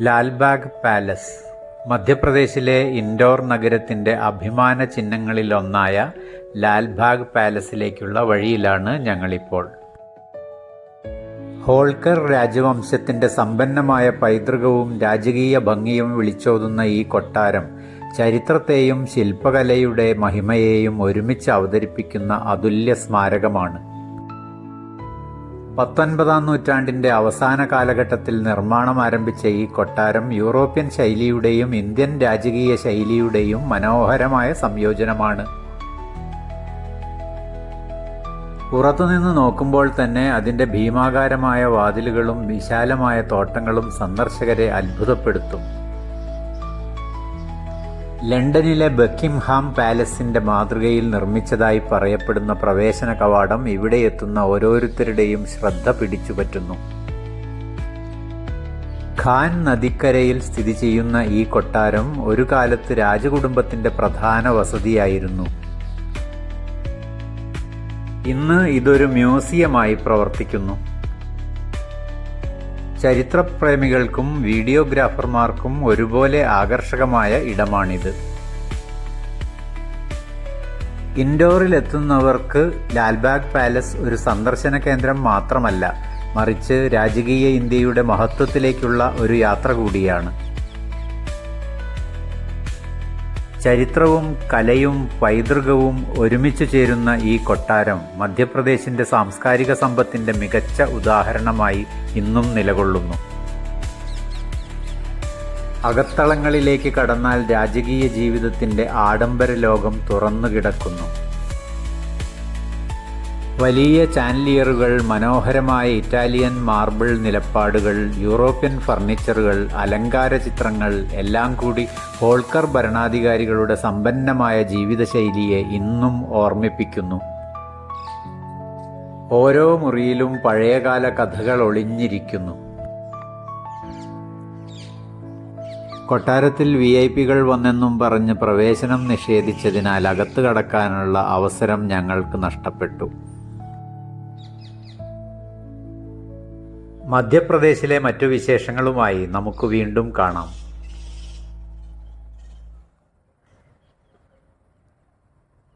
Lalbagh palace മധ്യപ്രദേശിലെ indoor നഗരത്തിൻ്റെ അഭിമാന ചിഹ്നങ്ങളിലൊന്നായ ലാൽബാഗ് പാലസിലേക്കുള്ള വഴിയിലാണ് ഞങ്ങളിപ്പോൾ. ഹോൾക്കർ രാജവംശത്തിൻ്റെ സമ്പന്നമായ പൈതൃകവും രാജകീയ ഭംഗിയും വിളിച്ചോതുന്ന ഈ കൊട്ടാരം ചരിത്രത്തെയും ശില്പകലയുടെ മഹിമയെയും ഒരുമിച്ച് അവതരിപ്പിക്കുന്ന അതുല്യ സ്മാരകമാണ്. 19-ാം നൂറ്റാണ്ടിൻ്റെ അവസാന കാലഘട്ടത്തിൽ നിർമ്മാണം ആരംഭിച്ച ഈ കൊട്ടാരം യൂറോപ്യൻ ശൈലിയുടെയും ഇന്ത്യൻ രാജകീയ ശൈലിയുടെയും മനോഹരമായ സംയോജനമാണ്. പുറത്തുനിന്ന് നോക്കുമ്പോൾ തന്നെ അതിൻ്റെ ഭീമാകാരമായ വാതിലുകളും വിശാലമായ തോട്ടങ്ങളും സന്ദർശകരെ അത്ഭുതപ്പെടുത്തും. ലണ്ടനിലെ ബക്കിംഗ്ഹാം പാലസിൻ്റെ മാതൃകയിൽ നിർമ്മിച്ചതായി പറയപ്പെടുന്ന പ്രവേശന കവാടം ഇവിടെ എത്തുന്ന ഓരോരുത്തരുടെയും ശ്രദ്ധ പിടിച്ചുപറ്റുന്നു. ഖാൻ നദിക്കരയിൽ സ്ഥിതി ചെയ്യുന്ന ഈ കൊട്ടാരം ഒരു കാലത്ത് രാജകുടുംബത്തിൻ്റെ പ്രധാന വസതിയായിരുന്നു. ഇന്ന് ഇതൊരു മ്യൂസിയമായി പ്രവർത്തിക്കുന്നു. ചരിത്രപ്രേമികൾക്കും വീഡിയോഗ്രാഫർമാർക്കും ഒരുപോലെ ആകർഷകമായ ഇടമാണിത്. ഇൻഡോറിലെത്തുന്നവർക്ക് ലാൽബാഗ് പാലസ് ഒരു സന്ദർശന കേന്ദ്രം മാത്രമല്ല, മറിച്ച് രാജകീയ ഇന്ത്യയുടെ മഹത്വത്തിലേക്കുള്ള ഒരു യാത്ര കൂടിയാണ്. ചരിത്രവും കലയും പൈതൃകവും ഒരുമിച്ച് ചേരുന്ന ഈ കൊട്ടാരം മധ്യപ്രദേശിൻ്റെ സാംസ്കാരിക സമ്പത്തിൻ്റെ മികച്ച ഉദാഹരണമായി ഇന്നും നിലകൊള്ളുന്നു. അകത്തളങ്ങളിലേക്ക് കടന്നാൽ രാജകീയ ജീവിതത്തിൻ്റെ ആഡംബര ലോകം തുറന്നുകിടക്കുന്നു. വലിയ ചാൻലിയറുകൾ, മനോഹരമായ ഇറ്റാലിയൻ മാർബിൾ നിലപ്പാടുകൾ, യൂറോപ്യൻ ഫർണിച്ചറുകൾ, അലങ്കാര ചിത്രങ്ങൾ എല്ലാം കൂടി ഹോൾക്കർ ഭരണാധികാരികളുടെ സമ്പന്നമായ ജീവിതശൈലിയെ ഇന്നും ഓർമ്മിപ്പിക്കുന്നു. ഓരോ മുറിയിലും പഴയകാല കഥകൾ ഒളിഞ്ഞിരിക്കുന്നു. കൊട്ടാരത്തിൽ VIP-കൾ വന്നെന്നും പറഞ്ഞ് പ്രവേശനം നിഷേധിച്ചതിനാൽ അകത്ത് കടക്കാനുള്ള അവസരം ഞങ്ങൾക്ക് നഷ്ടപ്പെട്ടു. മധ്യപ്രദേശിലെ മറ്റു വിശേഷങ്ങളുമായി നമുക്ക് വീണ്ടും കാണാം.